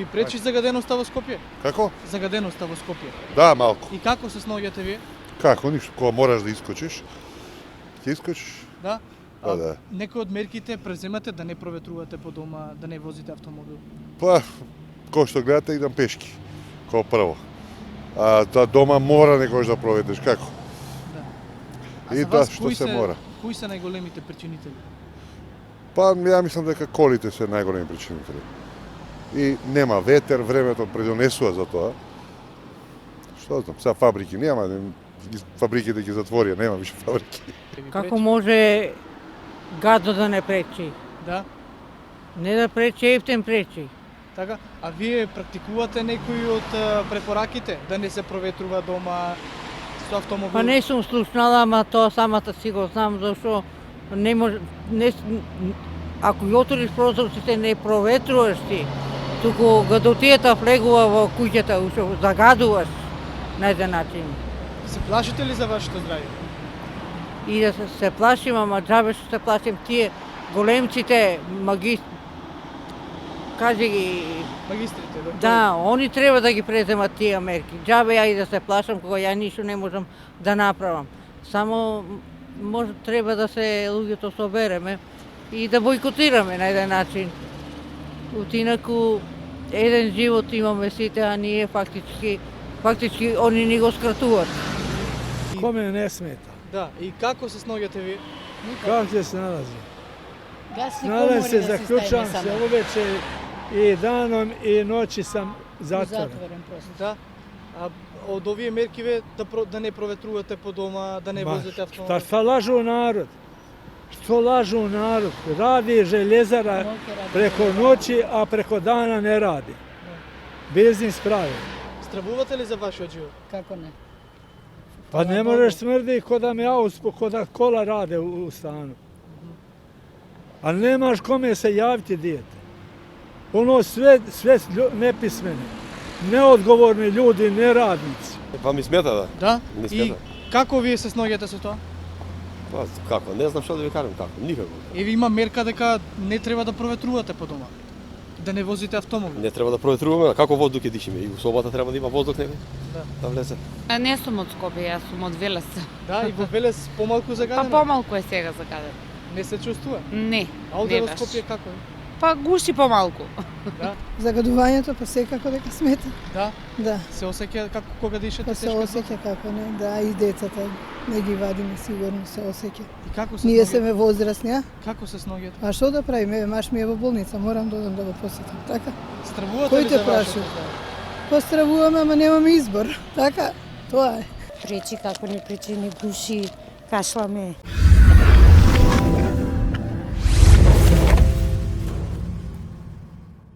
Ви пречи загаденоста во Скопје? Како? Загаденоста во Скопје. Да, малку. И како се снаоѓате вие? Како, ништо, кога мораш да искочиш, ќе искочиш. Да? Па да. Некои од мерките преземате да не проветрувате по дома, да не возите автомобил. Па, кој што гледате, идам пешки, како прво. А да дома мора некојаш да проведеш, како? А И за да, вас, што се мора. Кои се најголемите причинители? Па, ја мислам дека колите се најголеми причинители. И нема ветер, времето предонесува за тоа. Што знам, сега фабрики нема, фабриките ги затворија, нема више фабрики. Како може гадо да не пречи? Да? Не да пречи, ефтен пречи. Така? А вие практикувате некои од препораките? Да не се проветрува дома со автомобил? Па не сум слушнала, ама тоа самата си го знам, зашто не може, ако ги отвориш прозорците не проветруваш ти, туку гадотијата влегува во куќата, уште загадуваш на еден начин. Се плашите ли за вашето здравје? И да се плашим, ама џабе што се плашим тие големците кажи ги, Магистрите, да, они треба да ги преземат тие мерки. Џабе ја и да се плашам кога ја ништо не можам да направам. Само може треба да се луѓето собереме и да бойкотираме на еден начин. Инаку еден живот имаме сите, а ние фактички они ни го скратуваат. Коме не смета. Да, и како се снаоѓате вие? Как ќе се нарази? Гасни Надам комори се, да се заклучам стави се само. увече и даном и ноќи сам затворен. Затворен просто. Да. А од овие мерки ве да не проветрувате по дома, да не возите автомобил. Šta lažu narod? Što lažu narod? Radi željezara preko noći, a preko dana ne radi. Biznis pravi. Стравувате ли за вашиот живот? Како не? Pa ne možeš smrdi ko da mi ko da kola rade u stanu. A nemaš kome se javiti dijete. Ono sve nepismeni, neodgovorni ljudi, neradnici. Па ми смета да. Да? Не И смета. како вие се снаоѓате со тоа? Па како, не знам што да ви кажам како, никако. Еве има мерка дека не треба да проветрувате по дома. Да не возите автомобил. Не треба да проветруваме, како воздух ќе дишиме. И у собота треба да има воздух некој. Да влезе. Не сум од Скопје, јас сум од Велес. Да, и во Велес помалку Па загадено? помалку е сега загадено. Не се чувствува? Не, А овде не во баш. Скопје како е? Па гуши помалку. Да? Загадувањето па секако дека смета. Да? Да, Се осеќа како кога дишате па се тешко? осеќа како не, да, и децата не ги вадиме сигурно се осеќа. И како се Ние снаоѓате? сме возрастни, а? Како се снаоѓате? А што да правиме? Маш ми е во болница, морам да одам да го посетам, така? Стравувате Кој ли те за праша? вашето здравје? Постравуваме, ама немаме избор, така? Тоа е. Пречи како не пречи, ни гуши, кашламе.